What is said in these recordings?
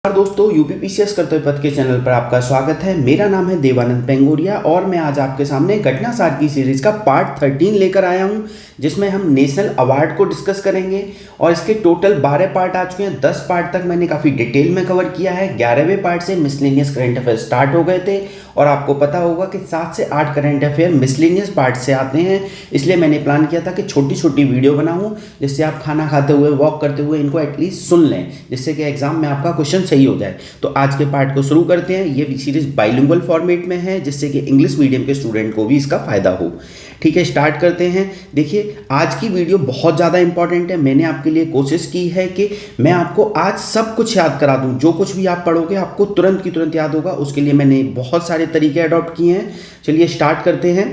दोस्तों, यूपीपीसीएस करते हुए पथ के चैनल पर आपका स्वागत है। मेरा नाम है देवानंद पेंगोरिया और मैं आज आपके सामने घटना सार की सीरीज का पार्ट 13 लेकर आया हूं, जिसमें हम नेशनल अवार्ड को डिस्कस करेंगे। और इसके टोटल 12 पार्ट आ चुके हैं। 10 पार्ट तक मैंने काफ़ी डिटेल में कवर किया है। 11वें पार्ट से मिसलेनियस करंट अफेयर स्टार्ट हो गए थे और आपको पता होगा कि 7 से 8 करंट अफेयर मिसलेनियस पार्ट से आते हैं। इसलिए मैंने प्लान किया था कि छोटी छोटी वीडियो बनाऊँ, जिससे आप खाना खाते हुए, वॉक करते हुए इनको एटलीस्ट सुन लें, जिससे कि एग्जाम में आपका क्वेश्चन सही हो जाए। तो आज के पार्ट को शुरू करते हैं। ये सीरीज बाइलिंगुअल फॉर्मेट में है, जिससे कि इंग्लिश मीडियम के स्टूडेंट को भी इसका फायदा हो। ठीक है, स्टार्ट करते हैं। देखिए, आज की वीडियो बहुत ज़्यादा इंपॉर्टेंट है। मैंने आपके लिए कोशिश की है कि मैं आपको आज सब कुछ याद करा दूं। जो कुछ भी आप पढ़ोगे आपको तुरंत की तुरंत याद होगा। उसके लिए मैंने बहुत सारे तरीके अडॉप्ट किए हैं। चलिए स्टार्ट करते हैं।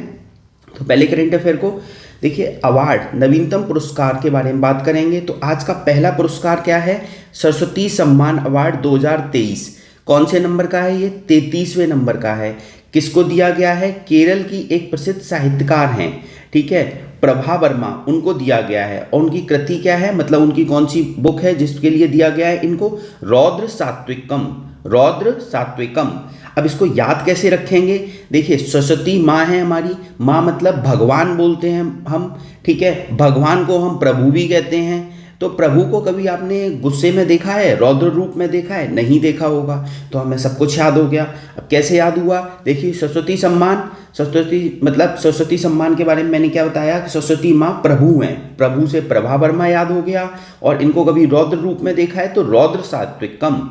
तो पहले करंट अफेयर को देखिए, अवार्ड, नवीनतम पुरस्कार के बारे में बात करेंगे। तो आज का पहला पुरस्कार क्या है? सरस्वती सम्मान अवार्ड 2023। कौन से नंबर का है ये? 33वें नंबर का है। किसको दिया गया है? केरल की एक प्रसिद्ध साहित्यकार हैं, ठीक है, प्रभा वर्मा, उनको दिया गया है। और उनकी कृति क्या है, मतलब उनकी कौन सी बुक है जिसके लिए दिया गया है इनको? रौद्र सात्विकम। रौद्र सात्विकम। अब इसको याद कैसे रखेंगे? देखिए, सरस्वती माँ है हमारी। माँ मतलब भगवान बोलते हैं हम, ठीक है। भगवान को हम प्रभु भी कहते हैं। तो प्रभु को कभी आपने गुस्से में देखा है, रौद्र रूप में देखा है? नहीं देखा होगा। तो हमें सब कुछ याद हो गया। अब कैसे याद हुआ? देखिए, सरस्वती सम्मान, सरस्वती मतलब सरस्वती सम्मान के बारे में मैंने क्या बताया कि सरस्वती माँ प्रभु हैं। प्रभु से प्रभा वर्मा याद हो गया। और इनको कभी रौद्र रूप में देखा है तो रौद्र सात्विकम।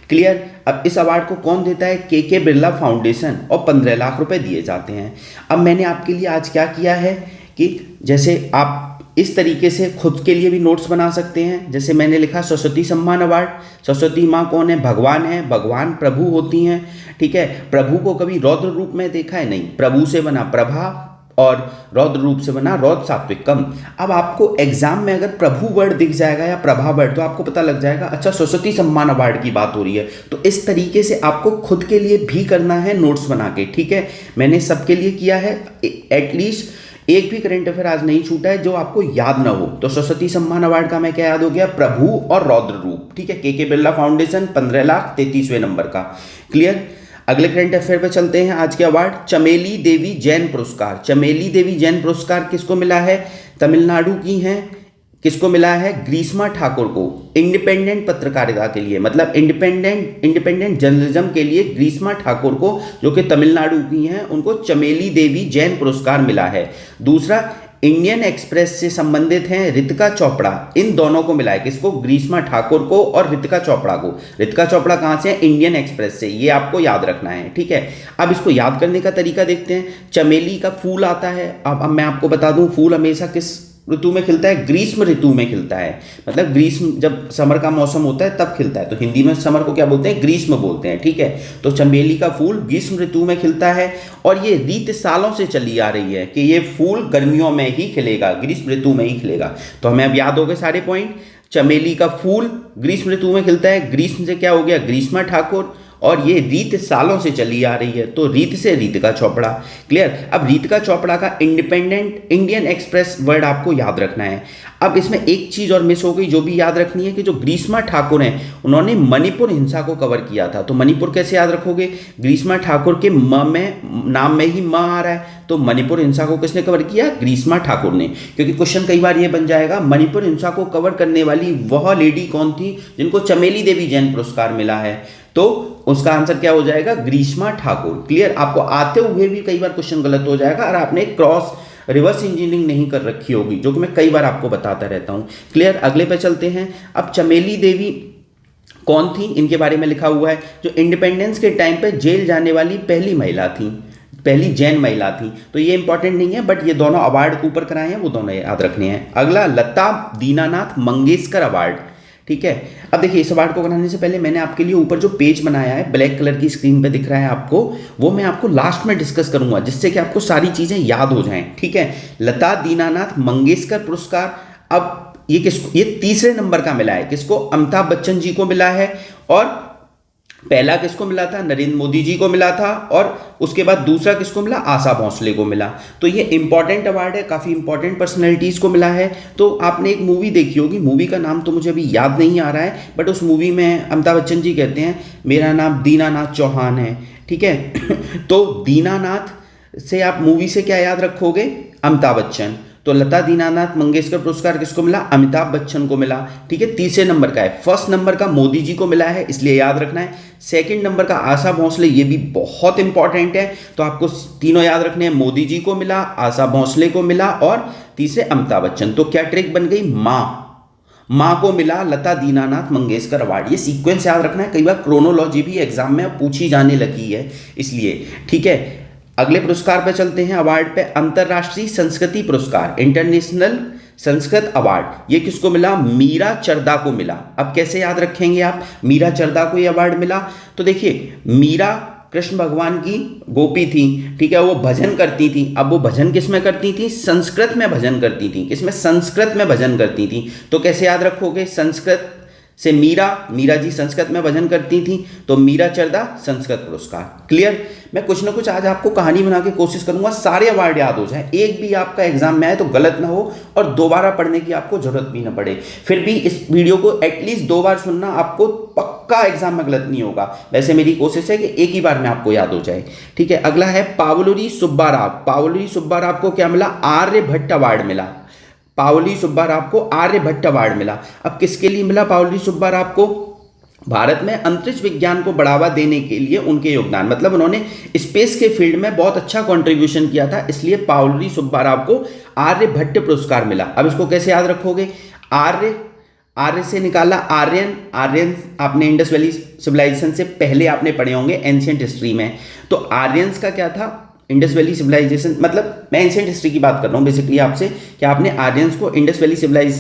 क्लियर। अब इस अवार्ड को कौन देता है? के बिरला फाउंडेशन, और 15 लाख रुपए दिए जाते हैं। अब मैंने आपके लिए आज क्या किया है कि जैसे आप इस तरीके से खुद के लिए भी नोट्स बना सकते हैं। जैसे मैंने लिखा सरस्वती सम्मान अवार्ड। सरस्वती माँ कौन है? भगवान है। भगवान प्रभु होती हैं, ठीक है। प्रभु को कभी रौद्र रूप में देखा है? नहीं। प्रभु से बना प्रभा और रौद्र रूप से बना रौद्र सात्विकम। अब आपको एग्जाम में अगर प्रभु वर्ड दिख जाएगा या प्रभा वर्ड, तो आपको पता लग जाएगा अच्छा सरस्वती सम्मान अवार्ड की बात हो रही है। तो इस तरीके से आपको खुद के लिए भी करना है नोट्स बना के, ठीक है। मैंने सबके लिए किया है। एटलीस्ट एक भी करंट अफेयर आज नहीं छूटा है जो आपको याद ना हो। तो सरस्वती सम्मान अवार्ड का मैं क्या याद हो गया? प्रभु और रौद्र रूप, ठीक है। के बिरला फाउंडेशन, 15 लाख, 33वें नंबर का। क्लियर। अगले करंट अफेयर पे चलते हैं। आज के अवार्ड, चमेली देवी जैन पुरस्कार। चमेली देवी जैन पुरस्कार किसको मिला है? तमिलनाडु की हैं। किसको मिला है? ग्रीष्मा ठाकुर को। इंडिपेंडेंट पत्रकारिता के लिए, मतलब इंडिपेंडेंट जर्नलिज्म के लिए ग्रीष्मा ठाकुर को, जो कि तमिलनाडु की हैं, उनको चमेली देवी जैन पुरस्कार मिला है। दूसरा, इंडियन एक्सप्रेस से संबंधित हैं रितिका चोपड़ा। इन दोनों को मिला है। किसको? ग्रीष्मा ठाकुर को और रितिका चोपड़ा को। रितिका चोपड़ा कहाँ से है? इंडियन एक्सप्रेस से। ये आपको याद रखना है, ठीक है। अब इसको याद करने का तरीका देखते हैं। चमेली का फूल आता है। अब मैं आपको बता दूं, फूल हमेशा किस ऋतु में खिलता है? ग्रीष्म ऋतु में खिलता है। मतलब ग्रीष्म, जब समर का मौसम होता है तब खिलता है। तो हिंदी में समर को क्या बोलते हैं? ग्रीष्म बोलते हैं, ठीक है। तो चमेली का फूल ग्रीष्म ऋतु में खिलता है और ये रीत सालों से चली आ रही है कि ये फूल गर्मियों में ही खिलेगा, ग्रीष्म ऋतु में ही खिलेगा। तो हमें अब याद हो गए सारे पॉइंट। चमेली का फूल ग्रीष्म ऋतु में खिलता है। ग्रीष्म से क्या हो गया? ग्रीष्मा ठाकुर। और ये रीत सालों से चली आ रही है, तो रीत से रितिका चोपड़ा। क्लियर। अब रितिका चोपड़ा का इंडिपेंडेंट इंडियन एक्सप्रेस वर्ड आपको याद रखना है। अब इसमें एक चीज और मिस हो गई जो भी याद रखनी है कि जो ग्रीष्मा ठाकुर हैं, उन्होंने मणिपुर हिंसा को कवर किया था। तो मणिपुर कैसे याद रखोगे? ग्रीष्मा ठाकुर के नाम में ही म आ रहा है। तो मणिपुर हिंसा को किसने कवर किया? ग्रीष्मा ठाकुर ने। क्योंकि क्वेश्चन कई बार ये बन जाएगा, मणिपुर हिंसा को कवर करने वाली वह लेडी कौन थी जिनको चमेली देवी जैन पुरस्कार मिला है? तो उसका आंसर क्या हो जाएगा? ग्रीष्मा ठाकुर। क्लियर। आपको आते हुए भी कई बार क्वेश्चन गलत हो जाएगा और आपने क्रॉस रिवर्स इंजीनियरिंग नहीं कर रखी होगी, जो कि मैं कई बार आपको बताता रहता हूं। क्लियर। अगले पे चलते हैं। अब चमेली देवी कौन थी, इनके बारे में लिखा हुआ है। जो इंडिपेंडेंस के टाइम पे जेल जाने वाली पहली महिला थी, पहली जैन महिला थी। तो ये इंपॉर्टेंट नहीं है, बट ये दोनों अवार्ड ऊपर कराए हैं, वो दोनों याद रखने हैं। अगला, लता दीनानाथ मंगेशकर अवार्ड, ठीक है। अब देखिए, इस अवार्ड को बनाने से पहले मैंने आपके लिए ऊपर जो पेज बनाया है, ब्लैक कलर की स्क्रीन पे दिख रहा है आपको, वो मैं आपको लास्ट में डिस्कस करूंगा, जिससे कि आपको सारी चीजें याद हो जाएं, ठीक है। लता दीनानाथ मंगेशकर पुरस्कार, अब ये किसको? ये 3रे नंबर का मिला है। किसको? अमिताभ बच्चन जी को मिला है। और पहला किसको मिला था? नरेंद्र मोदी जी को मिला था, और उसके बाद दूसरा किसको मिला? आशा भोसले को मिला। तो ये इंपॉर्टेंट अवार्ड है, काफ़ी इंपॉर्टेंट पर्सनैलिटीज़ को मिला है। तो आपने एक मूवी देखी होगी, मूवी का नाम तो मुझे अभी याद नहीं आ रहा है, बट उस मूवी में अमिताभ बच्चन जी कहते हैं मेरा नाम दीनानाथ चौहान है, ठीक है। तो दीनानाथ से आप मूवी से क्या याद रखोगे? अमिताभ बच्चन। तो लता दीनानाथ मंगेशकर पुरस्कार किसको मिला? अमिताभ बच्चन को मिला, ठीक है। तीसरे नंबर का है, फर्स्ट नंबर का मोदी जी को मिला है, इसलिए याद रखना है। सेकंड नंबर का आशा भोसले, ये भी बहुत इंपॉर्टेंट है, तो आपको तीनों याद रखने हैं। मोदी जी को मिला, आशा भोसले को मिला, और तीसरे अमिताभ बच्चन। तो क्या ट्रिक बन गई? माँ को मिला लता दीनानाथ मंगेशकर अवार्ड। ये सीक्वेंस याद रखना है, कई बार क्रोनोलॉजी भी एग्जाम में पूछी जाने लगी है, इसलिए, ठीक है। अगले पुरस्कार पे चलते हैं, अवार्ड पे। अंतर्राष्ट्रीय संस्कृति पुरस्कार, इंटरनेशनल संस्कृत अवार्ड, ये किसको मिला? मीरा चरदा को मिला। अब कैसे याद रखेंगे आप? मीरा चरदा को ये अवार्ड मिला। तो देखिए, मीरा कृष्ण भगवान की गोपी थी, ठीक है, वो भजन करती थी। अब वो भजन किस में करती थी? संस्कृत में भजन करती थी। किसमें? संस्कृत में भजन करती थी। तो कैसे याद रखोगे? संस्कृत से मीरा जी संस्कृत में भजन करती थी, तो मीरा चरदा संस्कृत पुरस्कार। क्लियर? मैं कुछ ना कुछ आज आपको कहानी बना के कोशिश करूंगा सारे अवार्ड याद हो जाए, एक भी आपका एग्जाम में आए तो गलत ना हो, और दोबारा पढ़ने की आपको जरूरत भी ना पड़े। फिर भी इस वीडियो को एटलीस्ट 2 बार सुनना, आपको पक्का एग्जाम में गलत नहीं होगा। वैसे मेरी कोशिश है कि एक ही बार में आपको याद हो जाए, ठीक है। अगला है पावलुरी सुब्बा राव। पावलुरी सुब्बा राव को क्या मिला? आर्यभट्ट अवार्ड मिला। पावली सुब्बा राव को आर्यभट्ट अवार्ड मिला। अब किसके लिए मिला पावली सुब्बा राव को? भारत में अंतरिक्ष विज्ञान को बढ़ावा देने के लिए उनके योगदान, मतलब उन्होंने स्पेस के फील्ड में बहुत अच्छा कंट्रीब्यूशन किया था, इसलिए पावली सुब्बा राव को आर्यभट्ट पुरस्कार मिला। अब इसको कैसे याद रखोगे? आर्य से निकाला आर्यन आपने इंडस वैली सिविलाइजेशन से पहले आपने पढ़े होंगे एंशिएंट हिस्ट्री में। तो आर्यंस का क्या था? इंडस वैली सिविलाइजेशन, मतलब मैं एंशिएंट हिस्ट्री की बात कर रहा हूँ बेसिकली आपसे, कि आपने आर्यंस को इंडस वैली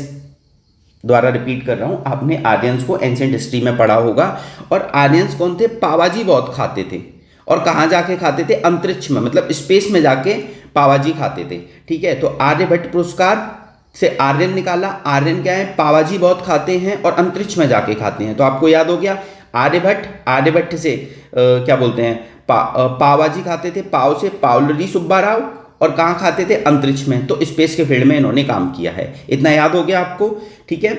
द्वारा रिपीट कर रहा हूँ, आपने आर्यंस को एंशिएंट हिस्ट्री में पढ़ा होगा। और आर्यंस कौन थे? पावाजी बहुत खाते थे, और कहाँ जाके खाते थे? अंतरिक्ष में, मतलब स्पेस में जाके पावाजी खाते थे, ठीक है। तो आर्यभट्ट पुरस्कार से आर्यन निकाला। आर्यन क्या है? पावाजी बहुत खाते हैं और अंतरिक्ष में जाके खाते हैं, तो आपको याद हो गया आर्यभट्ट से क्या बोलते हैं? पावाजी खाते थे, पाव से पावलरी सुब्बा राव, और कहाँ खाते थे? अंतरिक्ष में। तो स्पेस के फील्ड में इन्होंने काम किया है। इतना याद हो गया आपको, ठीक है।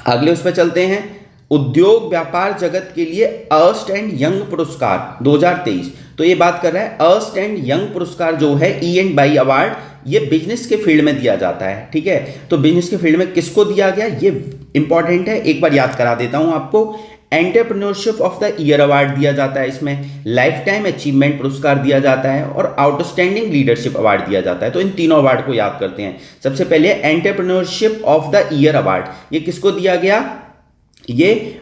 अगले उस पर चलते हैं, उद्योग व्यापार जगत के लिए अर्स्ट एंड यंग पुरस्कार 2023। तो ये बात कर रहा है अर्स्ट एंड यंग पुरस्कार जो है E&Y अवार्ड, ये बिजनेस के फील्ड में दिया जाता है, ठीक है। तो बिजनेस के फील्ड में किसको दिया गया? ये इंपॉर्टेंट है, एक बार याद करा देता हूं आपको। Entrepreneurship of the year award दिया जाता है, इसमें लाइफ टाइम अचीवमेंट पुरस्कार दिया जाता है, और आउटस्टैंडिंग लीडरशिप अवार्ड दिया जाता है। तो इन तीनों अवार्ड को याद करते हैं। सबसे पहले entrepreneurship of the year award, ये किसको दिया गया? ये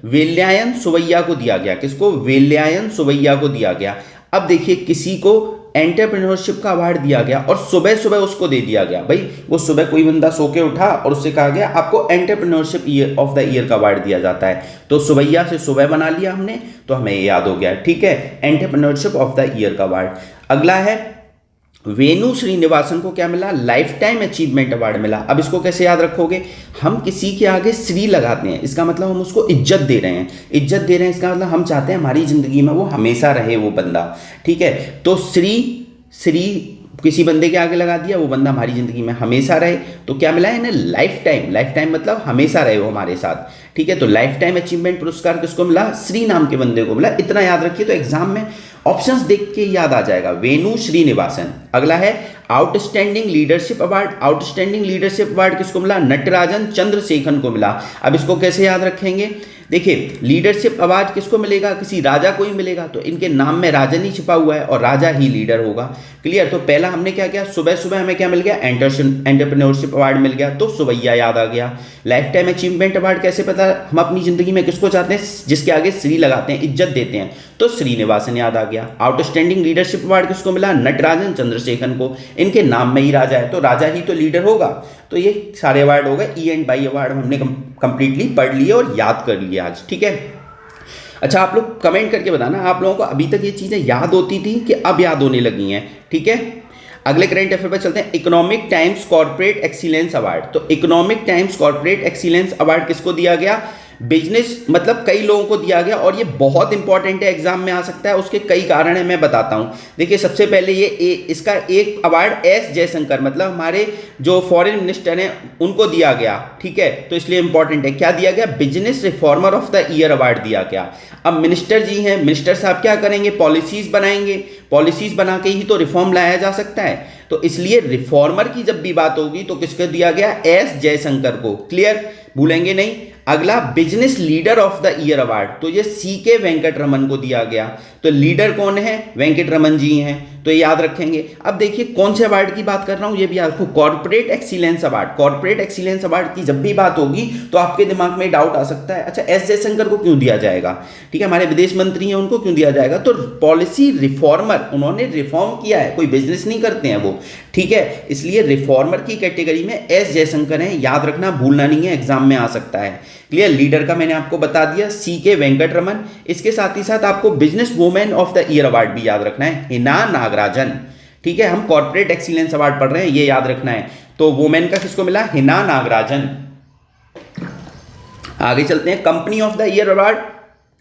वेल्यायन सुवैया को दिया गया। किसको? वेल्यायन सुवैया को दिया गया। अब देखिए, किसी को एंटरप्रेन्योरशिप का अवार्ड दिया गया और सुबह सुबह उसको दे दिया गया। भाई वो सुबह कोई बंदा सो के उठा और उससे कहा गया आपको entrepreneurship year of the year का अवार्ड दिया जाता है, तो सुबैया से सुबह बना लिया हमने, तो हमें ये याद हो गया, ठीक है, एंटरप्रेन्योरशिप ऑफ द ईयर का अवार्ड। अगला है वेणु श्रीनिवासन को क्या मिला? लाइफ टाइम अचीवमेंट अवार्ड मिला। अब इसको कैसे याद रखोगे? हम किसी के आगे श्री लगाते हैं, इसका मतलब हम उसको इज्जत दे रहे हैं। इज्जत दे रहे हैं इसका मतलब हम चाहते हैं हमारी जिंदगी में वो हमेशा रहे वो बंदा, ठीक है। तो श्री किसी बंदे के आगे लगा दिया, वो बंदा हमारी जिंदगी में हमेशा रहे, तो क्या मिला है इन्हें? लाइफ टाइम मतलब हमेशा रहे वो हमारे साथ, ठीक है। तो लाइफ टाइम अचीवमेंट पुरस्कार किसको मिला? श्री नाम के बंदे को मिला। इतना याद रखिए, तो एग्जाम में ऑप्शंस देख के याद आ जाएगा, वेणु श्रीनिवासन। अगला है outstanding leadership award. Outstanding leadership award किसको मिला? नटराजन चंद्रशेखर को मिला। अब इसको कैसे याद रखेंगे? देखिए, लीडरशिप अवार्ड किसको मिलेगा? किसी राजा को ही मिलेगा, तो इनके नाम में राजन ही छिपा हुआ है और राजा ही लीडर होगा। क्लियर? तो पहला हमने क्या किया, सुबह सुबह हमें क्या मिल गया? एंटरप्रेन्योरशिप अवार्ड मिल गया, तो सुबैया याद आ गया। लाइफ टाइम अचीवमेंट अवार्ड कैसे पता? हम अपनी जिंदगी में किसको चाहते हैं? जिसके आगे श्री लगाते हैं, इज्जत देते हैं, तो श्रीनिवासन याद आ गया। आउटस्टैंडिंग लीडरशिप अवार्ड किसको मिला? नटराजन चंद्रशेखर को। इनके नाम में ही राजा है, तो राजा ही तो लीडर होगा। तो ये सारे अवार्ड हो गए। E&Y अवार्ड हमने कंप्लीटली पढ़ लिए और याद कर लिए आज, ठीक है। अच्छा, आप लोग कमेंट करके बताना आप लोगों को अभी तक ये चीजें याद होती थी कि अब याद होने लगी हैं, ठीक है। अगले करंट अफेयर पर चलते हैं, Economic Times corporate excellence award. तो Economic Times corporate excellence award किसको दिया गया? बिजनेस मतलब कई लोगों को दिया गया और ये बहुत इंपॉर्टेंट है, एग्जाम में आ सकता है। उसके कई कारण है, मैं बताता हूं। देखिए सबसे पहले इसका एक अवार्ड एस जयशंकर मतलब हमारे जो फॉरेन मिनिस्टर हैं उनको दिया गया, ठीक है, तो इसलिए इंपॉर्टेंट है। क्या दिया गया? Business reformer of the year award दिया गया। अब मिनिस्टर जी हैं, मिनिस्टर साहब क्या करेंगे? पॉलिसीज बनाएंगे, पॉलिसीज बना के ही तो रिफॉर्म लाया जा सकता है। तो इसलिए रिफॉर्मर की जब भी बात होगी तो किसको दिया गया? एस जयशंकर को। क्लियर, भूलेंगे नहीं। अगला business leader of the year award, तो ये सी के वेंकट रमन को दिया गया। तो लीडर कौन है? वेंकट रमन जी हैं, तो ये याद रखेंगे। अब देखिए कौन से अवार्ड की बात कर रहा हूं, ये भी याद रखो, corporate excellence award. Corporate excellence award की जब भी बात होगी तो आपके दिमाग में डाउट आ सकता है, अच्छा एस जयशंकर को क्यों दिया जाएगा? ठीक है, हमारे विदेश मंत्री हैं, उनको क्यों दिया जाएगा? तो पॉलिसी रिफॉर्मर, उन्होंने रिफॉर्म किया है, कोई बिजनेस नहीं करते हैं वो, ठीक है, इसलिए रिफॉर्मर की कैटेगरी में एस जयशंकर है। याद रखना, भूलना नहीं है, एग्जाम में आ सकता है। क्लियर, लीडर का मैंने आपको बता दिया, सी के वेंकट रमन। इसके साथ ही साथ आपको business women of the year award भी याद रखना है, हिना नागराजन। ठीक है, हम कॉर्पोरेट एक्सीलेंस अवार्ड पढ़ रहे हैं, ये याद रखना है। तो वुमेन का किसको मिला? हिना नागराजन। आगे चलते हैं, company of the year award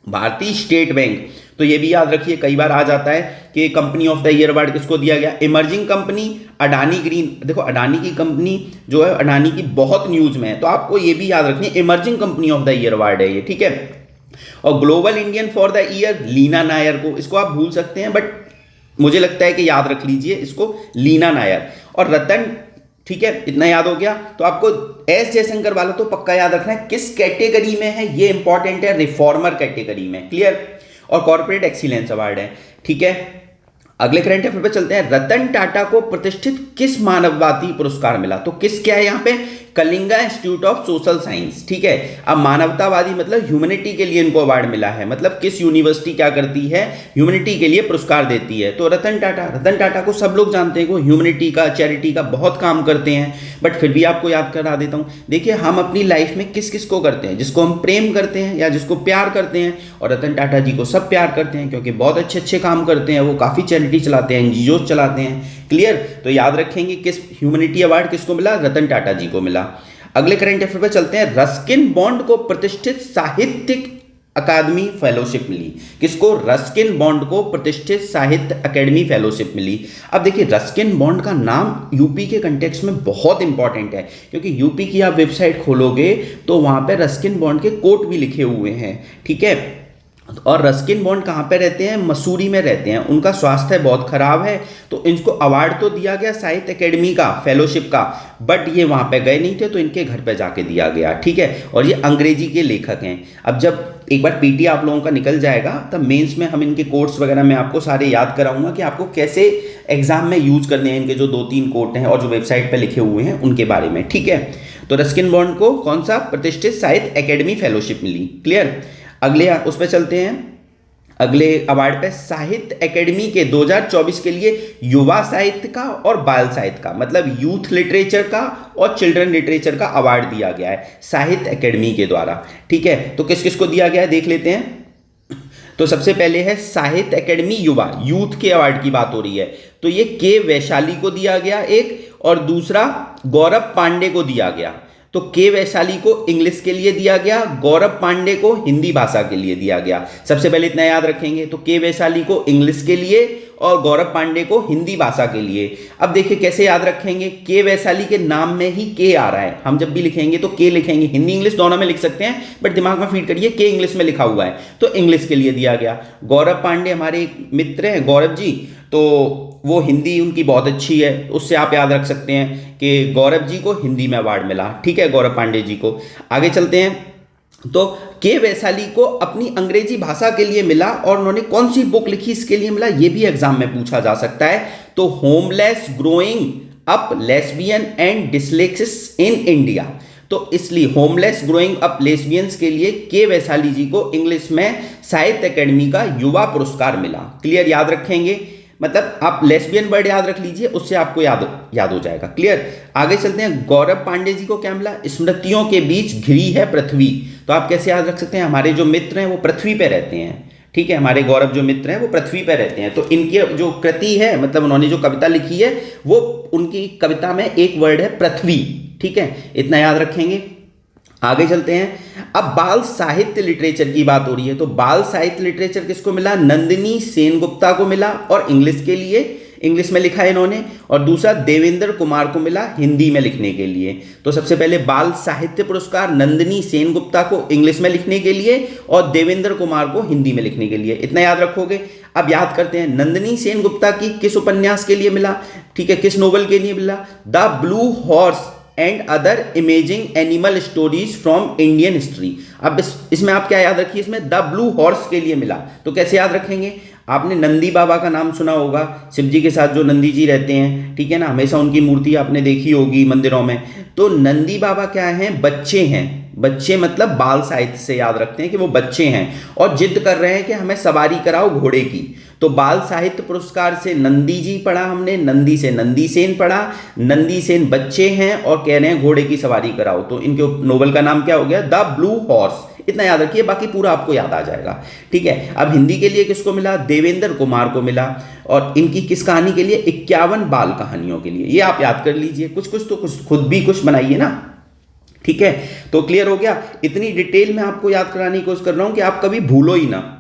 भारतीय स्टेट बैंक। तो ये भी याद रखिए, कई बार आ जाता है कि company of the year award किसको दिया गया? Emerging company Adani green. देखो अडानी की कंपनी जो है, अडानी की बहुत न्यूज में है, तो आपको ये भी याद रखनी है, emerging company of the year award है ये, ठीक है। और global Indian for the year Leena Nair को, इसको आप भूल सकते हैं बट मुझे लगता है कि याद रख लीजिए इसको, लीना नायर। और रतन, ठीक है, इतना याद हो गया। तो आपको एस जयशंकर वाला तो पक्का याद रखना है, किस कैटेगरी में है ये इंपॉर्टेंट है, रिफॉर्मर कैटेगरी में। क्लियर, और कॉर्पोरेट एक्सीलेंस अवार्ड है, ठीक है। अगले करंट अफेयर पे चलते हैं, रतन टाटा को प्रतिष्ठित किस मानववादी पुरस्कार मिला? तो किस क्या है यहाँ पे? Kalinga institute of social science, ठीक है। अब मानवतावादी मतलब ह्यूमैनिटी के लिए इनको अवार्ड मिला है, मतलब किस यूनिवर्सिटी क्या करती है? ह्यूमैनिटी के लिए पुरस्कार देती है। तो रतन टाटा को सब लोग जानते हैं, वो ह्यूमैनिटी का, चैरिटी का बहुत काम करते हैं, बट फिर भी आपको याद करा देता हूं। देखिए हम अपनी लाइफ में किस किस को करते हैं? जिसको हम प्रेम करते हैं या जिसको प्यार करते हैं, और रतन टाटा जी को सब प्यार करते हैं क्योंकि बहुत अच्छे अच्छे काम करते हैं, वो काफ़ी चैरिटी चलाते हैं, एनजीओ चलाते हैं। क्लियर, तो याद रखेंगे किस ह्यूमैनिटी अवार्ड किसको मिला? रतन टाटा जी को मिला। अगले करंट अफेयर पे चलते हैं, रस्किन बॉन्ड को प्रतिष्ठित साहित्यिक अकादमी फेलोशिप मिली। किसको? रस्किन बॉन्ड को प्रतिष्ठित साहित्य अकेडमी फेलोशिप मिली। अब देखिए रस्किन बॉन्ड का नाम यूपी के कंटेक्स्ट में बहुत इंपॉर्टेंट है, क्योंकि यूपी की आप वेबसाइट खोलोगे तो वहां पे रस्किन बॉन्ड के कोट भी लिखे हुए हैं, ठीक है। और रस्किन बॉन्ड कहाँ पे रहते हैं? मसूरी में रहते हैं। उनका स्वास्थ्य बहुत खराब है, तो इनको अवार्ड तो दिया गया साहित्य एकेडमी का, फेलोशिप का, बट ये वहाँ पे गए नहीं थे तो इनके घर पे जाके दिया गया, ठीक है। और ये अंग्रेजी के लेखक हैं। अब जब एक बार पीटी आप लोगों का निकल जाएगा तब मेंस में हम इनके कोट्स वगैरह मैं आपको सारे याद कराऊंगा कि आपको कैसे एग्जाम में यूज करने हैं इनके जो 2-3 कोट हैं और जो वेबसाइट पे लिखे हुए हैं उनके बारे में, ठीक है। तो रस्किन बॉन्ड को कौन सा? प्रतिष्ठित साहित्य एकेडमी फेलोशिप मिली। क्लियर, अगले उस पर चलते हैं, अगले अवार्ड पे, साहित्य एकेडमी के 2024 के लिए युवा साहित्य का और बाल साहित्य का, मतलब यूथ लिटरेचर का और चिल्ड्रन लिटरेचर का अवार्ड दिया गया है साहित्य एकेडमी के द्वारा, ठीक है। तो किस किस को दिया गया है देख लेते हैं। तो सबसे पहले है साहित्य एकेडमी युवा, यूथ के अवार्ड की बात हो रही है, तो ये के वैशाली को दिया गया एक, और दूसरा गौरव पांडे को दिया गया। तो के वैशाली को इंग्लिश के लिए दिया गया, गौरव पांडे को हिंदी भाषा के लिए दिया गया। सबसे पहले इतना याद रखेंगे, तो के वैशाली को इंग्लिश के लिए और गौरव पांडे को हिंदी भाषा के लिए। अब देखिए कैसे याद रखेंगे, के वैशाली के नाम में ही के आ रहा है, हम जब भी लिखेंगे तो के लिखेंगे, हिंदी इंग्लिश दोनों में लिख सकते हैं, बट दिमाग में फीड करिए के इंग्लिश में लिखा हुआ है तो इंग्लिश के लिए दिया गया। गौरव पांडे हमारे एक मित्र हैं गौरव जी, तो वो हिंदी उनकी बहुत अच्छी है, उससे आप याद रख सकते हैं कि गौरव जी को हिंदी में अवार्ड मिला, ठीक है, गौरव पांडे जी को। आगे चलते हैं, तो के वैशाली को अपनी अंग्रेजी भाषा के लिए मिला, और उन्होंने कौन सी बुक लिखी इसके लिए मिला, ये भी एग्जाम में पूछा जा सकता है। तो homeless growing up lesbian and dyslexics in India, तो इसलिए होमलेस ग्रोइंग अप लेस्बियंस के लिए के वैशाली जी को इंग्लिश में साहित्य अकेडमी का युवा पुरस्कार मिला। क्लियर, याद रखेंगे, मतलब आप लेस्बियन वर्ड याद रख लीजिए, उससे आपको याद हो जाएगा। क्लियर, आगे चलते हैं, गौरव पांडे जी को क्या मिला? स्मृतियों के बीच घिरी है पृथ्वी। तो आप कैसे याद रख सकते हैं? हमारे जो मित्र हैं वो पृथ्वी पे रहते हैं, ठीक है, हमारे गौरव जो मित्र हैं वो पृथ्वी पे रहते हैं, तो इनकी जो कृति है, मतलब उन्होंने जो कविता लिखी है, वो उनकी कविता में एक वर्ड है पृथ्वी, ठीक है, इतना याद रखेंगे। आगे चलते हैं। अब बाल साहित्य लिटरेचर की बात हो रही है, तो बाल साहित्य लिटरेचर किसको मिला? नंदिनी सेनगुप्ता को मिला, और इंग्लिश के लिए इंग्लिश में लिखा है इन्होंने, और दूसरा देवेंद्र कुमार को मिला हिंदी में लिखने के लिए। तो सबसे पहले बाल साहित्य पुरस्कार नंदिनी सेनगुप्ता को इंग्लिश में लिखने के लिए और देवेंद्र कुमार को हिंदी में लिखने के लिए, इतना याद रखोगे। अब याद करते हैं, नंदिनी सेनगुप्ता की किस उपन्यास के लिए मिला, ठीक है, किस नोवेल के लिए मिला? The blue horse and other imaging animal stories from Indian history. अब इसमें आप क्या याद रखिए, इसमें द ब्लू हॉर्स के लिए मिला, तो कैसे याद रखेंगे? आपने नंदी बाबा का नाम सुना होगा, शिव जी के साथ जो नंदी जी रहते हैं, ठीक है ना, हमेशा उनकी मूर्ति आपने देखी होगी मंदिरों में। तो नंदी बाबा क्या हैं? बच्चे हैं। बच्चे मतलब बाल साहित्य से याद रखते हैं कि वो बच्चे हैं और जिद कर रहे हैं कि हमें सवारी कराओ घोड़े की। तो बाल साहित्य पुरस्कार से नंदी जी पढ़ा हमने, नंदी से नंदी सेन पढ़ा, नंदी सेन बच्चे हैं और कह रहे हैं घोड़े की सवारी कराओ, तो इनके नोवेल का नाम क्या हो गया? The blue horse. इतना याद रखिए, बाकी पूरा आपको याद आ जाएगा, ठीक है। अब हिंदी के लिए किसको मिला? देवेंद्र कुमार को मिला, और इनकी किस कहानी के लिए? 51 बाल कहानियों के लिए। ये आप याद कर लीजिए, कुछ कुछ तो कुछ खुद भी कुछ बनाइए ना, ठीक है। तो क्लियर हो गया, इतनी डिटेल में आपको याद कराने की कोशिश कर रहा हूं कि आप कभी भूलो ही ना।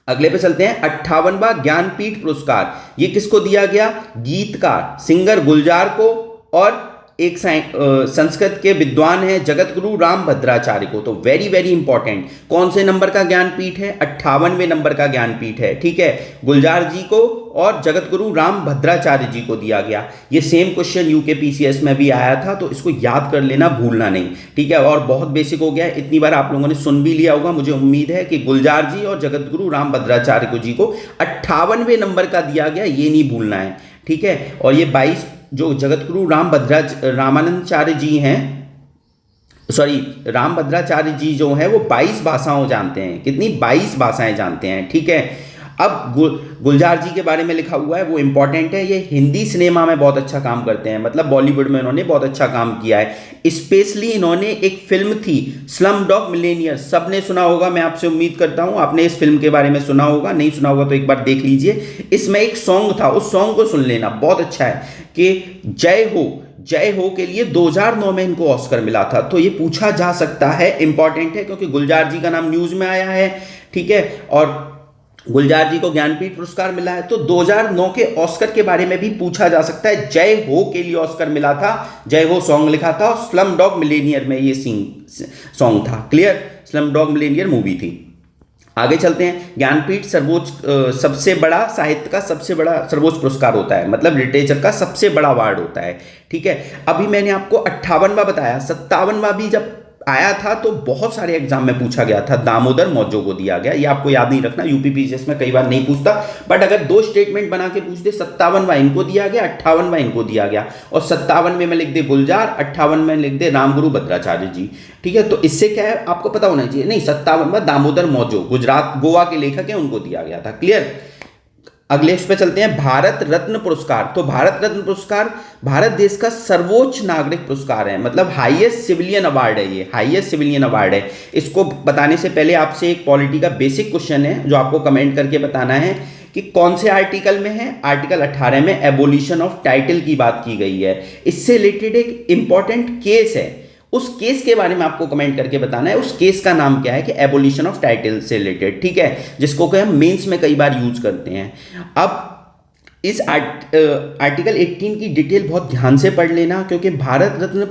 अगले पे चलते हैं। 58वां ज्ञानपीठ पुरस्कार, ये किसको दिया गया? गीतकार सिंगर गुलजार को, और एक संस्कृत के विद्वान हैं जगत गुरु राम भद्राचार्य को। तो वेरी वेरी इंपॉर्टेंट, कौन से नंबर का ज्ञानपीठ है? 58वें नंबर का ज्ञानपीठ है, ठीक है। गुलजार जी को और जगत गुरु राम भद्राचार्य जी को दिया गया। ये सेम क्वेश्चन यूके पीसीएस में भी आया था, तो इसको याद कर लेना, भूलना नहीं, ठीक है। और बहुत बेसिक हो गया, इतनी बार आप लोगों ने सुन भी लिया होगा, मुझे उम्मीद है कि गुलजार जी और जगत गुरु राम भद्राचार्य जी को 58वें नंबर का दिया गया, ये नहीं भूलना है, ठीक है। और ये 22 जो जगत गुरु रामानंदाचार्य जी हैं, सॉरी राम भद्राचार्य जी जो है वो 22 भाषाओं जानते हैं। कितनी? 22 भाषाएं जानते हैं, ठीक है। अब गुलजार जी के बारे में लिखा हुआ है, वो इंपॉर्टेंट है। ये हिंदी सिनेमा में बहुत अच्छा काम करते हैं, मतलब बॉलीवुड में इन्होंने बहुत अच्छा काम किया है। स्पेशली इन्होंने एक फिल्म थी स्लम डॉग मिलेनियर, सबने सुना होगा, मैं आपसे उम्मीद करता हूं आपने इस फिल्म के बारे में सुना होगा, नहीं सुना होगा तो एक बार देख लीजिए। इसमें एक सॉन्ग था, उस सॉन्ग को सुन लेना, बहुत अच्छा है, कि जय हो के लिए 2009 में इनको ऑस्कर मिला था। तो ये पूछा जा सकता है, इंपॉर्टेंट है, क्योंकि गुलजार जी का नाम न्यूज में आया है, ठीक है। और गुलजार जी को ज्ञानपीठ पुरस्कार मिला है, तो 2009 के ऑस्कर के बारे में भी पूछा जा सकता है। जय हो के लिए ऑस्कर मिला था, जय हो सॉन्ग लिखा था, और स्लम डॉग मिलेनियर में ये सॉन्ग था। Clear? Slum dog Millionaire movie थी। आगे चलते हैं। ज्ञानपीठ सर्वोच्च सबसे बड़ा साहित्य का सबसे बड़ा सर्वोच्च पुरस्कार होता है, मतलब लिटरेचर का सबसे बड़ा अवार्ड होता है, ठीक है। अभी मैंने आपको 58वां बताया, 57वां भी जब आया था तो बहुत सारे एग्जाम में पूछा गया था, दामोदर मौजो को दिया गया। ये आपको याद नहीं रखना, यूपीपीसीएस में कई बार नहीं पूछता, बट अगर दो स्टेटमेंट बना के पूछ दे, 57वां इनको दिया गया, 58वां इनको दिया गया, और 57वें में लिख दे गुलजार, 58 में लिख दे रामगुरु भद्राचार्य जी, ठीक है। तो इससे क्या है आपको पता होना चाहिए। नहीं, 57वां दामोदर मौजो, गुजरात गोवा के लेखक हैं, उनको दिया गया था। क्लियर? अगले उस पे चलते हैं। भारत रत्न पुरस्कार, तो भारत रत्न पुरस्कार भारत देश का सर्वोच्च नागरिक पुरस्कार है, मतलब हाईएस्ट सिविलियन अवार्ड है, ये हाईएस्ट सिविलियन अवार्ड है। इसको बताने से पहले आपसे एक पॉलिटी का बेसिक क्वेश्चन है जो आपको कमेंट करके बताना है कि कौन से आर्टिकल में है। आर्टिकल 18 में एबोलिशन ऑफ टाइटल की बात की गई है। इससे रिलेटेड एक इंपॉर्टेंट केस है, उस केस के बारे में आपको कमेंट करके बताना है। उस केस का नाम क्या है कि एबोलिशन ऑफ टाइटल से रिलेटेड, ठीक है, जिसको कि हम मेंस में कई बार यूज करते हैं। अब इस आर्टिकल 18 की डिटेल बहुत ध्यान से पढ़ लेना, क्योंकि भारत रत्न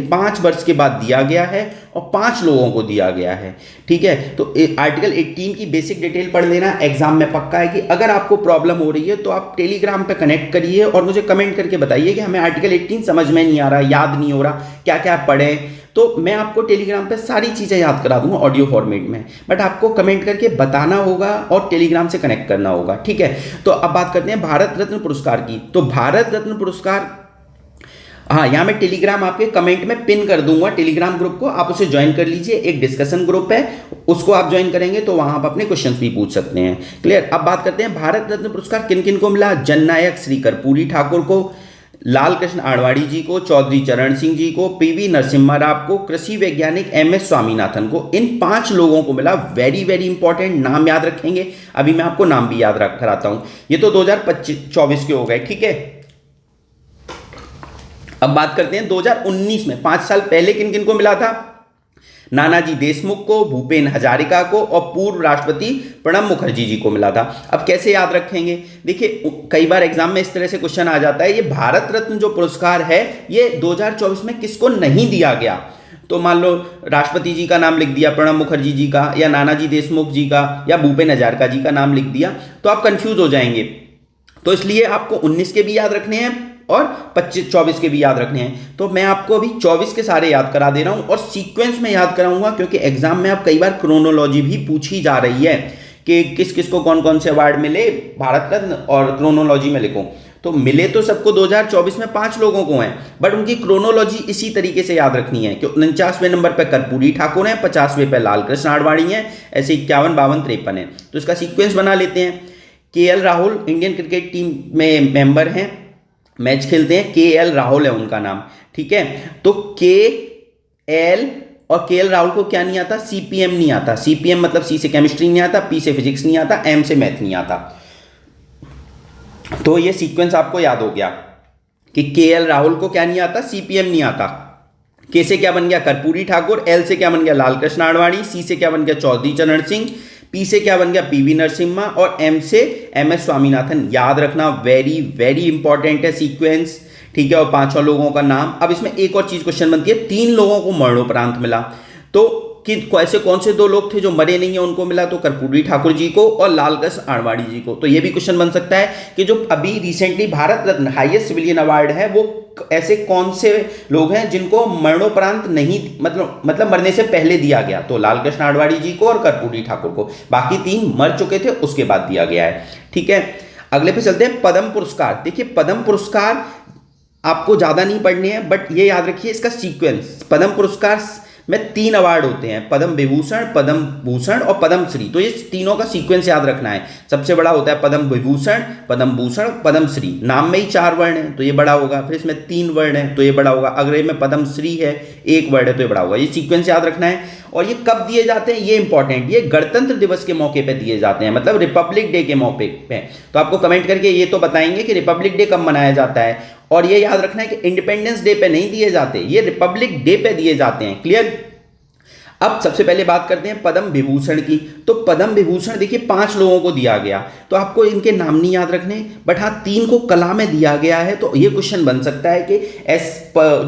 5 वर्ष के बाद दिया गया है और 5 लोगों को दिया गया है, ठीक है। तो आर्टिकल 18 की बेसिक डिटेल पढ़ लेना, एग्जाम में पक्का है कि अगर आपको प्रॉब्लम हो रही है तो आप टेलीग्राम पे कनेक्ट करिए और मुझे कमेंट करके बताइए कि हमें आर्टिकल 18 समझ में नहीं आ रहा, याद नहीं हो रहा, क्या क्या पढ़ें, तो मैं आपको टेलीग्राम पे सारी चीज़ें याद करा दूंगा ऑडियो फॉर्मेट में, बट आपको कमेंट करके बताना होगा और टेलीग्राम से कनेक्ट करना होगा, ठीक है। तो अब बात करते हैं भारत रत्न पुरस्कार की। तो भारत रत्न पुरस्कार, हाँ, यहाँ मैं टेलीग्राम आपके कमेंट में पिन कर दूंगा, टेलीग्राम ग्रुप को आप उसे ज्वाइन कर लीजिए। एक डिस्कशन ग्रुप है, उसको आप ज्वाइन करेंगे तो वहां आप अपने क्वेश्चंस भी पूछ सकते हैं। क्लियर? अब बात करते हैं भारत रत्न पुरस्कार किन किन को मिला। जननायक श्री कर्पूरी ठाकुर को, लाल कृष्ण आडवाणी जी को, चौधरी चरण सिंह जी को, पीवी नरसिम्हा राव को, कृषि वैज्ञानिक एमएस स्वामीनाथन को। इन 5 लोगों को मिला। वेरी वेरी इंपॉर्टेंट, नाम याद रखेंगे। अभी मैं आपको नाम भी याद कराता हूं। ये तो 2024 के हो गए, ठीक है। अब बात करते हैं 2019 में, 5 साल पहले किन किन को मिला था। नानाजी देशमुख को, भूपेन हजारिका को और पूर्व राष्ट्रपति प्रणब मुखर्जी जी को मिला था। अब कैसे याद रखेंगे, देखिए कई बार एग्जाम में इस तरह से क्वेश्चन आ जाता है, ये भारत रत्न जो पुरस्कार है ये 2024 में किसको नहीं दिया गया। तो मान लो राष्ट्रपति जी का नाम लिख दिया, प्रणब मुखर्जी जी का, या नानाजी देशमुख जी का, या भूपेन हजारिका जी का नाम लिख दिया, तो आप कंफ्यूज हो जाएंगे। तो इसलिए आपको 19 के भी याद रखने हैं और 24 के भी याद रखने हैं। तो मैं आपको अभी 24 के सारे याद करा दे रहा हूं और सीक्वेंस में याद कराऊंगा, क्योंकि एग्जाम में आप कई बार क्रोनोलॉजी भी पूछी जा रही है कि किस किस को कौन कौन से अवार्ड मिले, भारत रत्न, और क्रोनोलॉजी में लिखो। तो मिले तो सबको 2024 में 5 लोगों को हैं, बट उनकी क्रोनोलॉजी इसी तरीके से याद रखनी है कि 49वें नंबर पर कर्पूरी ठाकुर हैं, 50वें पर लालकृष्ण आडवाणी हैं, ऐसे 51, 52, 53 हैं। तो इसका सीक्वेंस बना लेते हैं। KL Rahul Indian cricket team में मेंबर हैं, मैच खेलते हैं, केएल राहुल है उनका नाम, ठीक है। तो केएल और केएल राहुल को क्या नहीं आता, सीपीएम नहीं आता। सीपीएम मतलब सी से केमिस्ट्री नहीं आता, पी से फिजिक्स नहीं आता, एम से मैथ नहीं आता। तो ये सीक्वेंस आपको याद हो गया कि केएल राहुल को क्या नहीं आता, सीपीएम नहीं आता। के से क्या बन गया, कर्पूरी ठाकुर, एल से क्या बन गया, लालकृष्ण आडवाणी, सी से क्या बन गया, चौधरी चरण सिंह, पी से क्या बन गया, पीवी नरसिम्हा, और एम से एमएस स्वामीनाथन। याद रखना, वेरी वेरी इंपॉर्टेंट है सीक्वेंस, ठीक है। और 5 लोगों का नाम। अब इसमें एक और चीज क्वेश्चन बनती है, 3 लोगों को मरणोपरांत मिला, तो कि ऐसे कौन से 2 लोग थे जो मरे नहीं है उनको मिला, तो कर्पूरी ठाकुर जी को और लालकृष्ण आडवाणी जी को। तो ये भी क्वेश्चन बन सकता है कि जो अभी recently Bharat Ratna highest civilian award है, वो ऐसे कौन से लोग हैं जिनको मरणोपरांत नहीं, मतलब मरने से पहले दिया गया। तो लालकृष्ण आडवाणी जी को और कर्पूरी ठाकुर को, बाकी 3 मर चुके थे उसके बाद दिया गया है, ठीक है। अगले पे चलते हैं, पद्म पुरस्कार। देखिए पद्म पुरस्कार आपको ज्यादा नहीं पढ़ने हैं, बट ये याद रखिए इसका सीक्वेंस। पद्म पुरस्कार में 3 अवार्ड होते हैं, पद्म विभूषण, पद्म भूषण और पद्म श्री। तो ये तीनों का सीक्वेंस याद रखना है। सबसे बड़ा होता है पद्म विभूषण, पद्म भूषण, पद्म श्री। नाम में ही 4 वर्ण है तो ये बड़ा होगा, फिर इसमें 3 वर्ण है तो ये बड़ा होगा, अगले में पद्म श्री है 1 वर्ण है तो ये बड़ा होगा। ये सीक्वेंस याद रखना है। और ये कब दिए जाते हैं, ये इंपॉर्टेंट, ये गणतंत्र दिवस के मौके पे दिए जाते हैं, मतलब रिपब्लिक डे के मौके पे। तो आपको कमेंट करके ये तो बताएंगे कि रिपब्लिक डे कब मनाया जाता है। और ये याद रखना है कि इंडिपेंडेंस डे पे नहीं दिए जाते, ये रिपब्लिक डे पे दिए जाते हैं। क्लियर। अब सबसे पहले बात करते हैं पद्म विभूषण की। तो पद्म विभूषण देखिए 5 लोगों को दिया गया, तो आपको इनके नाम नहीं याद रखने, बट हाँ 3 को कला में दिया गया है। तो ये क्वेश्चन बन सकता है कि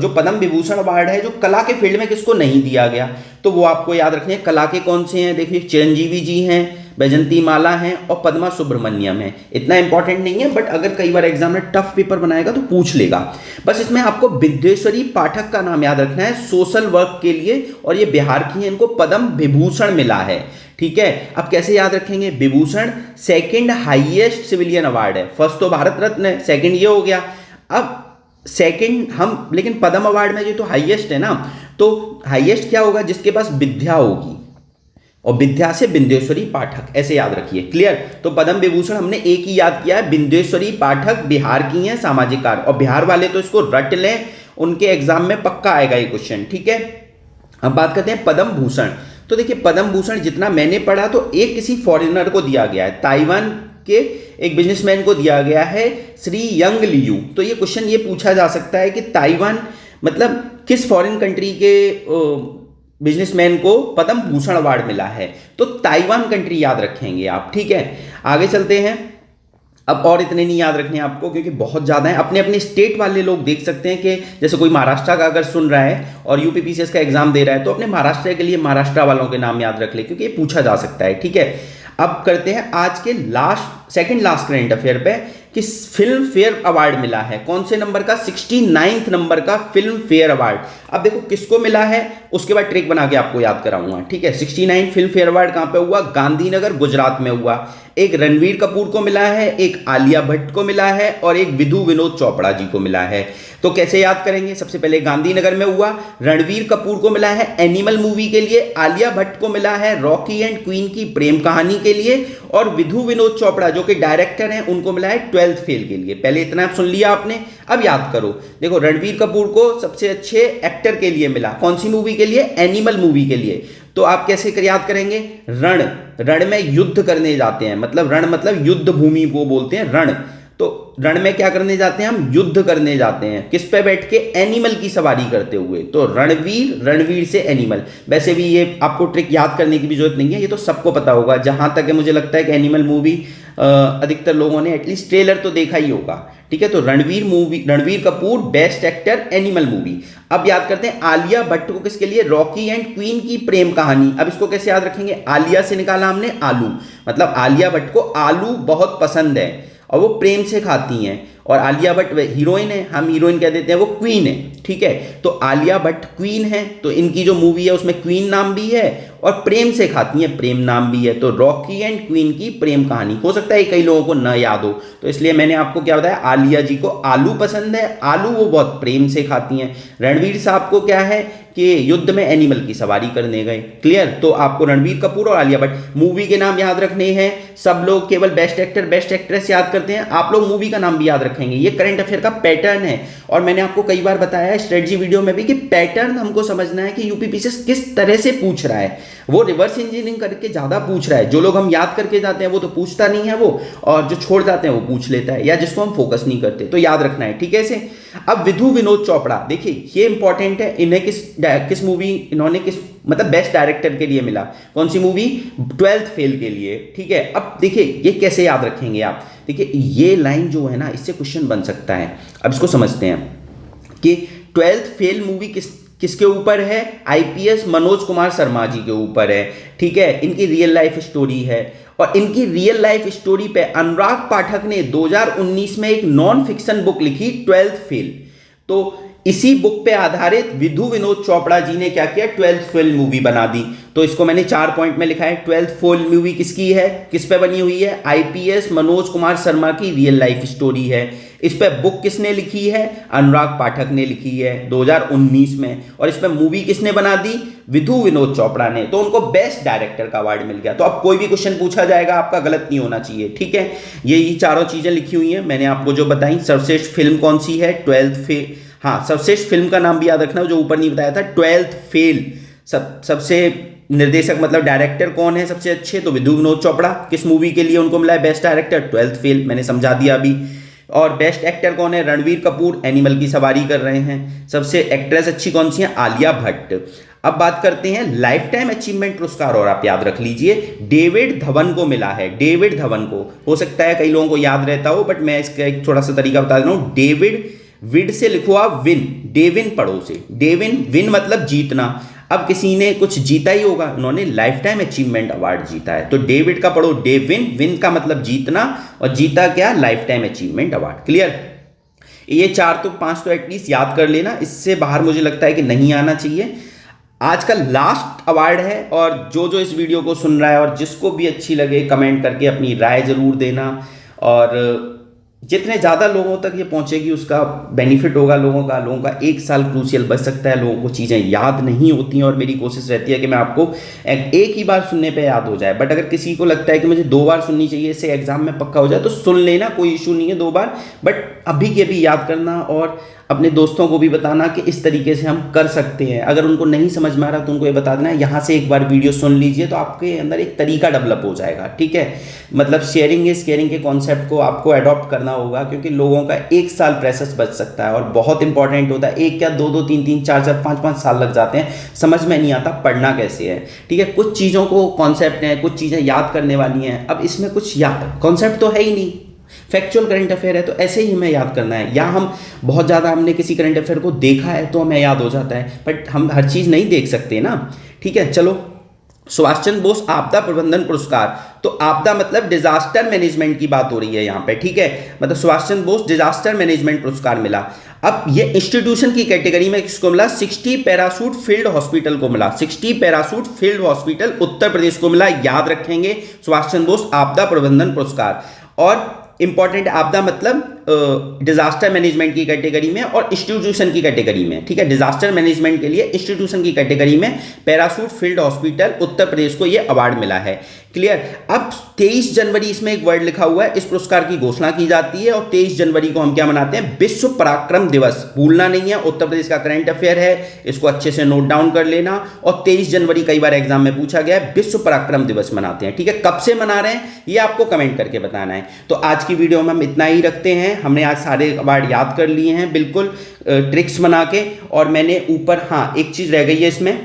जो पद्म विभूषण अवार्ड है जो कला के फील्ड में किसको नहीं दिया गया, तो वो आपको याद रखने हैं। कला के कौन से हैं, देखिए चिरंजीवी जी हैं, बैजंती माला हैं और पद्मा सुब्रमण्यम है। इतना इंपॉर्टेंट नहीं है, बट अगर कई बार एग्जाम में टफ पेपर बनाएगा तो पूछ लेगा। बस इसमें आपको विद्येश्वरी पाठक का नाम याद रखना है सोशल वर्क के लिए, और ये बिहार की है, इनको पद्म विभूषण मिला है, ठीक है। अब कैसे याद रखेंगे, Vibhushan 2nd highest civilian award है, फर्स्ट तो भारत रत्न है, 2nd ये हो गया। अब 2nd हम, लेकिन पद्म अवार्ड में ये तो हाईएस्ट है ना, तो हाईएस्ट क्या होगा, जिसके पास विद्या होगी, और विद्या से बिंदेश्वरी पाठक, ऐसे याद रखिए। क्लियर। तो पद्म विभूषण हमने एक ही याद किया है, बिंदेश्वरी पाठक बिहार की हैं, सामाजिक कार्य, और बिहार वाले तो इसको रट लें, उनके एग्जाम में पक्का आएगा ये क्वेश्चन, ठीक है। अब बात करते हैं पद्म भूषण। तो देखिए पद्म भूषण जितना मैंने पढ़ा तो एक किसी फॉरेनर को दिया गया है, ताइवान के एक बिजनेसमैन को दिया गया है, श्री यंग लियू। तो ये क्वेश्चन ये पूछा जा सकता है कि ताइवान मतलब किस फॉरेन कंट्री के बिजनेसमैन को पद्म भूषण अवार्ड मिला है, तो ताइवान कंट्री याद रखेंगे आप, ठीक है। आगे चलते हैं। अब और इतने नहीं याद रखने आपको क्योंकि बहुत ज़्यादा है। अपने अपने स्टेट वाले लोग देख सकते हैं कि जैसे कोई महाराष्ट्र का अगर सुन रहा है और यूपीपीसीएस का एग्जाम दे रहा है तो अपने महाराष्ट्र के लिए महाराष्ट्र वालों के नाम याद रख ले, क्योंकि ये पूछा जा सकता है, ठीक है। अब करते हैं आज के सेकंड लास्ट करंट अफेयर पे कि फिल्म फेयर अवार्ड मिला है कौन से नंबर का, 69 नंबर का फिल्म फेयर अवार्ड। अब देखो किसको मिला है, उसके बाद ट्रिक बना के आपको याद कराऊंगा, ठीक है। 69 फिल्म फेयर अवार्ड कहां पे हुआ, गांधीनगर गुजरात में हुआ। एक रणवीर कपूर को मिला है, एक आलिया भट्ट को मिला है और एक विधु विनोद चोपड़ा जी को मिला है। तो कैसे याद करेंगे, सबसे पहले गांधीनगर में हुआ, रणवीर कपूर को मिला है एनिमल मूवी के लिए, आलिया भट्ट को मिला है रॉकी एंड क्वीन की प्रेम कहानी के लिए, और विधु विनोद चोपड़ा जो कि डायरेक्टर हैं उनको मिला है 12th फेल के लिए। पहले इतना सुन लिया आपने, अब याद करो। देखो रणवीर कपूर को सबसे अच्छे एक्टर के लिए मिला, कौन सी मूवी के लिए, एनिमल मूवी के लिए। तो आप कैसे याद करेंगे, रण में युद्ध करने जाते हैं, मतलब रण मतलब युद्ध भूमि को बोलते हैं रण। तो रण में क्या करने जाते हैं, हम युद्ध करने जाते हैं, किस पे बैठ के, एनिमल की सवारी करते हुए। तो रणवीर, रणवीर से एनिमल। वैसे भी ये आपको ट्रिक याद करने की भी जरूरत नहीं है, ये तो सबको पता होगा। जहां तक है मुझे लगता है कि एनिमल मूवी अधिकतर लोगों ने एटलीस्ट ट्रेलर तो देखा ही होगा। ठीक है, तो Ranveer movie, Ranveer Kapoor best actor animal movie. अब याद करते हैं आलिया भट्ट को किसके लिए, रॉकी एंड क्वीन की प्रेम कहानी। अब इसको कैसे याद रखेंगे, आलिया से निकाला हमने आलू, मतलब आलिया भट्ट को आलू बहुत पसंद है और वो प्रेम से खाती हैं। और आलिया भट्ट हीरोइन है, हम हीरोइन कह देते हैं, वो क्वीन है। ठीक है, तो आलिया भट्ट क्वीन है, तो इनकी जो मूवी है उसमें क्वीन नाम भी है और प्रेम से खाती हैं, प्रेम नाम भी है। तो रॉकी एंड क्वीन की प्रेम कहानी। हो सकता है कई लोगों को न याद हो, तो इसलिए मैंने आपको क्या बताया, आलिया जी को आलू पसंद है, आलू वो बहुत प्रेम से खाती हैं। रणवीर साहब को क्या है कि युद्ध में एनिमल की सवारी करने गए। क्लियर, तो आपको रणवीर कपूर और आलिया भट्ट मूवी के नाम याद रखने हैं। सब लोग केवल बेस्ट एक्टर बेस्ट एक्ट्रेस याद करते हैं, आप लोग मूवी का नाम भी याद रखेंगे। ये करंट अफेयर का पैटर्न है और मैंने आपको कई बार बताया है स्ट्रेटजी वीडियो में भी कि पैटर्न हमको समझना है कि यूपीपीसीएस किस तरह से पूछ रहा है। वो रिवर्स इंजीनियरिंग करके ज्यादा पूछ रहा है। जो लोग हम याद करके जाते हैं वो तो पूछता नहीं है वो, और जो छोड़ जाते हैं वो पूछ लेता है, या जिसको हम फोकस नहीं करते। तो याद रखना है, ठीक है इसे। अब विधु विनोद चोपड़ा, देखिए ये इंपॉर्टेंट है। इन्हें किस मूवी, इन्होंने किस मतलब बेस्ट डायरेक्टर के लिए मिला, कौन सी मूवी, 12th फेल के लिए। ठीक है, अब देखिए ये कैसे याद रखेंगे आप। देखिए ये लाइन जो है ना, इससे क्वेश्चन बन सकता है। अब इसको समझते हैं कि 12th फेल मूवी किसके ऊपर है, आईपीएस मनोज कुमार शर्मा जी के ऊपर है। ठीक है, इनकी रियल लाइफ स्टोरी है और इनकी रियल लाइफ स्टोरी पे अनुराग पाठक ने 2019 में एक नॉन फिक्शन बुक लिखी 12th फेल। तो इसी बुक पे आधारित विधु विनोद चोपड़ा जी ने क्या किया, 12th फेल मूवी बना दी। तो इसको मैंने 4 पॉइंट में लिखा है। 12th फेल मूवी किसकी है, किस पे बनी हुई है, आईपीएस मनोज कुमार शर्मा की रियल लाइफ स्टोरी है। इस पे बुक किसने लिखी है, अनुराग पाठक ने लिखी है 2019 में। और इस पे मूवी किसने बना दी, विधु विनोद चोपड़ा ने। तो उनको बेस्ट डायरेक्टर का अवार्ड मिल गया। तो अब कोई भी क्वेश्चन पूछा जाएगा आपका गलत नहीं होना चाहिए। ठीक है, यही चारों चीजें लिखी हुई हैं मैंने आपको जो बताई। सर्वश्रेष्ठ फिल्म कौन सी है, 12th फेल। हाँ, सर्वश्रेष्ठ फिल्म का नाम भी याद रखना, जो ऊपर नहीं बताया था, 12th फेल। सबसे निर्देशक मतलब डायरेक्टर कौन है सबसे अच्छे, तो विधु विनोद चोपड़ा। किस मूवी के लिए उनको मिला है बेस्ट डायरेक्टर, 12th फेल, मैंने समझा दिया अभी। और बेस्ट एक्टर कौन है, रणवीर कपूर, एनिमल की सवारी कर रहे हैं। सबसे एक्ट्रेस अच्छी कौन सी है, आलिया भट्ट। अब बात करते हैं लाइफ टाइम अचीवमेंट पुरस्कार, और आप याद रख लीजिए डेविड धवन को मिला है। डेविड धवन को, हो सकता है कई लोगों को याद रहता हो, बट मैं इसका एक थोड़ा सा तरीका बता दे रहा हूं। डेविड, विड से लिखो आप विन, डेविन पढ़ो से, डेविन, विन मतलब जीतना। अब किसी ने कुछ जीता ही होगा, उन्होंने लाइफ टाइम अचीवमेंट अवार्ड जीता है। तो डेविड का पढ़ो डेविन, विन का मतलब जीतना, और जीता क्या, life time achievement award. Clear, ये 4 तो 5 तो एटलीस्ट याद कर लेना, इससे बाहर मुझे लगता है कि नहीं आना चाहिए। आज का लास्ट अवार्ड है, और जो इस वीडियो को सुन रहा है और जिसको भी अच्छी लगे कमेंट करके अपनी राय जरूर देना, और जितने ज़्यादा लोगों तक ये पहुंचेगी उसका बेनिफिट होगा। लोगों का 1 साल क्रूशियल बच सकता है। लोगों को चीज़ें याद नहीं होती हैं, और मेरी कोशिश रहती है कि मैं आपको एक ही बार सुनने पे याद हो जाए। बट अगर किसी को लगता है कि मुझे 2 बार सुननी चाहिए, इससे एग्जाम में पक्का हो जाए, तो सुन लेना, कोई इशू नहीं है 2 बार। बट अभी के अभी याद करना, और अपने दोस्तों को भी बताना कि इस तरीके से हम कर सकते हैं। अगर उनको नहीं समझ में आ रहा तो उनको ये बता देना, यहाँ से एक बार वीडियो सुन लीजिए, तो आपके अंदर एक तरीका डेवलप हो जाएगा। ठीक है, मतलब शेयरिंग इज केयरिंग के कॉन्सेप्ट को आपको अडॉप्ट करना होगा, क्योंकि लोगों का 1 साल प्रेशर बच सकता है, और बहुत इंपॉर्टेंट होता है। 1 क्या 2 2 3 3 4 4 5 5 साल लग जाते हैं, समझ में नहीं आता पढ़ना कैसे है। ठीक है, कुछ चीज़ों को कॉन्सेप्ट हैं, कुछ चीज़ें याद करने वाली हैं। अब इसमें कुछ कॉन्सेप्ट तो है ही नहीं, फैक्चुअल करंट अफेयर है, तो ऐसे ही हमें याद करना है। या हम बहुत ज़्यादा हमने किसी करंट अफेयर को देखा है तो हमें याद हो जाता है, बट हम हर चीज़ नहीं देख सकते ना। ठीक है, चलो, सुभाष चंद्र बोस आपदा प्रबंधन पुरस्कार। तो आपदा मतलब डिजास्टर मैनेजमेंट की बात हो रही है यहाँ पे। ठीक है, मतलब सुभाष चंद्र बोस डिजास्टर मैनेजमेंट पुरस्कार मिला। अब ये इंस्टीट्यूशन की कैटेगरी में किसको मिला, 60 पैराशूट फील्ड हॉस्पिटल को मिला। 60 parachute field hospital Uttar Pradesh को मिला। याद रखेंगे, सुभाष चंद्र बोस आपदा प्रबंधन पुरस्कार। और इंपॉर्टेंट, आपदा मतलब डिजास्टर मैनेजमेंट की कैटेगरी में और इंस्टीट्यूशन की कैटेगरी में। ठीक है, डिजास्टर मैनेजमेंट के लिए इंस्टीट्यूशन की कैटेगरी में parachute field hospital Uttar Pradesh को यह अवार्ड मिला है। क्लियर। अब 23 जनवरी इसमें एक वर्ड लिखा हुआ है, इस पुरस्कार की घोषणा की जाती है, और 23 जनवरी को हम क्या मनाते हैं, विश्व पराक्रम दिवस। भूलना नहीं है, उत्तर प्रदेश का करंट अफेयर है, इसको अच्छे से नोट डाउन कर लेना। और 23 जनवरी कई बार एग्जाम में पूछा गया है, विश्व पराक्रम दिवस मनाते हैं। ठीक है, कब से मना रहे हैं ये आपको कमेंट करके बताना है। तो आज की वीडियो में हम इतना ही रखते हैं। हमने आज सारे अवार्ड याद कर लिए हैं बिल्कुल ट्रिक्स बना के। और मैंने ऊपर हाँ एक चीज़ रह गई है इसमें,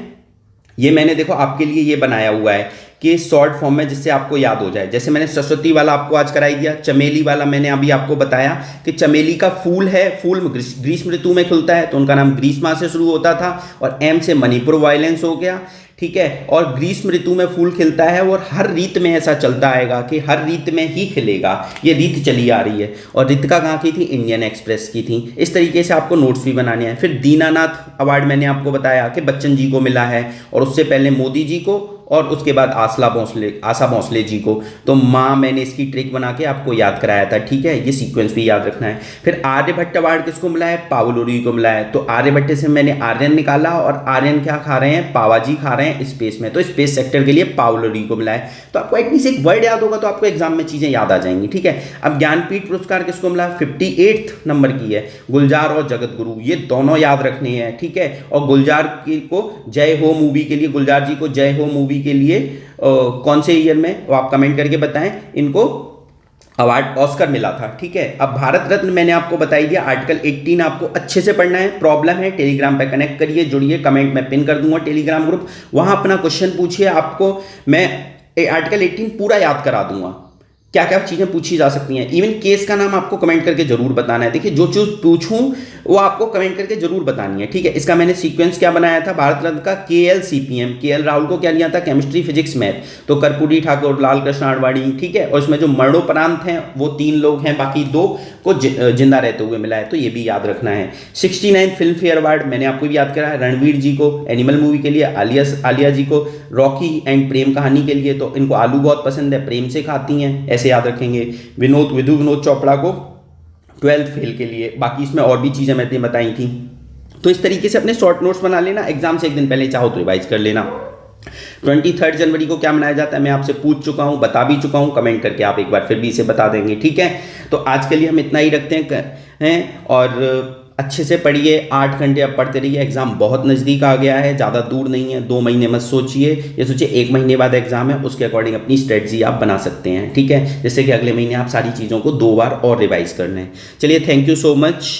ये मैंने देखो आपके लिए ये बनाया हुआ है कि शॉर्ट फॉर्म में जिससे आपको याद हो जाए। जैसे मैंने सरस्वती वाला आपको आज कराई दिया, चमेली वाला मैंने अभी आपको बताया कि चमेली का फूल है, फूल ग्रीष्म ऋतु में खिलता है तो उनका नाम ग्रीष्मा से शुरू होता था, और एम से मणिपुर वायलेंस हो गया, ठीक है। और ग्रीष्म ऋतु में फूल खिलता है और हर रीत में ऐसा चलता आएगा कि हर रीत में ही खिलेगा, ये रीत चली आ रही है। और रीतिका कहाँ की थी? इंडियन एक्सप्रेस की थी। इस तरीके से आपको नोट्स भी बनाने हैं। फिर दीनानाथ अवार्ड मैंने आपको बताया कि बच्चन जी को मिला है, और उससे पहले मोदी जी को, और उसके बाद आशा भोसले जी को। तो माँ मैंने इसकी ट्रिक बना के आपको याद कराया था, ठीक है, ये सीक्वेंस भी याद रखना है। फिर आर्यभट्ट अवार्ड किसको मिला है? पावलोरी को मिला है। तो आर्यभट्ट से मैंने आर्यन निकाला, और आर्यन क्या खा रहे हैं? पावा जी खा रहे हैं स्पेस में, तो स्पेस सेक्टर के लिए पावलोरी को मिला है। तो आपको एटलीस्ट एक वर्ड याद होगा तो आपको एग्जाम में चीजें याद आ जाएंगी, ठीक है। अब ज्ञानपीठ पुरस्कार किसको मिला? 58 नंबर की है, गुलजार और जगत गुरु, ये दोनों याद रखने हैं, ठीक है। और गुलजार को जय हो मूवी के लिए, गुलजार जी को जय हो मूवी के लिए कौन से ईयर में, वो आप कमेंट करके बताएं, इनको अवार्ड ऑस्कर मिला था, ठीक है। अब भारत रत्न मैंने आपको बताई दिया, आर्टिकल 18 आपको अच्छे से पढ़ना है। प्रॉब्लम है टेलीग्राम पे कनेक्ट करिए, जुड़िए, कमेंट में पिन कर दूंगा टेलीग्राम ग्रुप, वहां अपना क्वेश्चन पूछिए, आपको मैं आर्टिकल 18 पूरा याद करा दूंगा, क्या क्या चीज़ें पूछी जा सकती हैं। इवन केस का नाम आपको कमेंट करके जरूर बताना है। देखिए जो चीज़ पूछूं वो आपको कमेंट करके जरूर बतानी है, ठीक है। इसका मैंने सीक्वेंस क्या बनाया था? भारत रत्न का KL CPM, KL राहुल को क्या दिया था? केमिस्ट्री फिजिक्स मैथ, तो कर्पूरी ठाकुर, लाल कृष्ण आडवाणी, ठीक है। और इसमें जो मरणोपरांत हैं वो 3 लोग हैं, बाकी 2 को जिंदा रहते हुए मिला है, तो ये भी याद रखना है। 69 फिल्म फेयर अवार्ड मैंने आपको भी याद कराया, रणवीर जी को एनिमल मूवी के लिए, आलिया जी को रॉकी एंड प्रेम कहानी के लिए, तो इनको आलू बहुत पसंद है, प्रेम से खाती हैं, ऐसे याद रखेंगे। विनोद चोपड़ा को 12th फेल के लिए, बाकी इसमें और भी चीज़ें मैंने बताई थी। तो इस तरीके से अपने शॉर्ट नोट्स बना लेना, एग्जाम से एक दिन पहले चाहो तो रिवाइज कर लेना। 23 जनवरी को क्या मनाया जाता है मैं आपसे पूछ चुका हूँ, बता भी चुका हूँ, कमेंट करके आप एक बार फिर भी इसे बता देंगे, ठीक है। तो आज के लिए हम इतना ही रखते हैं और अच्छे से पढ़िए, 8 घंटे अब पढ़ते रहिए। एग्जाम बहुत नज़दीक आ गया है, ज़्यादा दूर नहीं है, 2 महीने मत सोचिए, ये सोचिए 1 महीने बाद एग्जाम है, उसके अकॉर्डिंग अपनी स्ट्रेटजी आप बना सकते हैं, ठीक है, जिससे कि अगले महीने आप सारी चीज़ों को 2 बार और रिवाइज कर लें। चलिए, थैंक यू सो मच।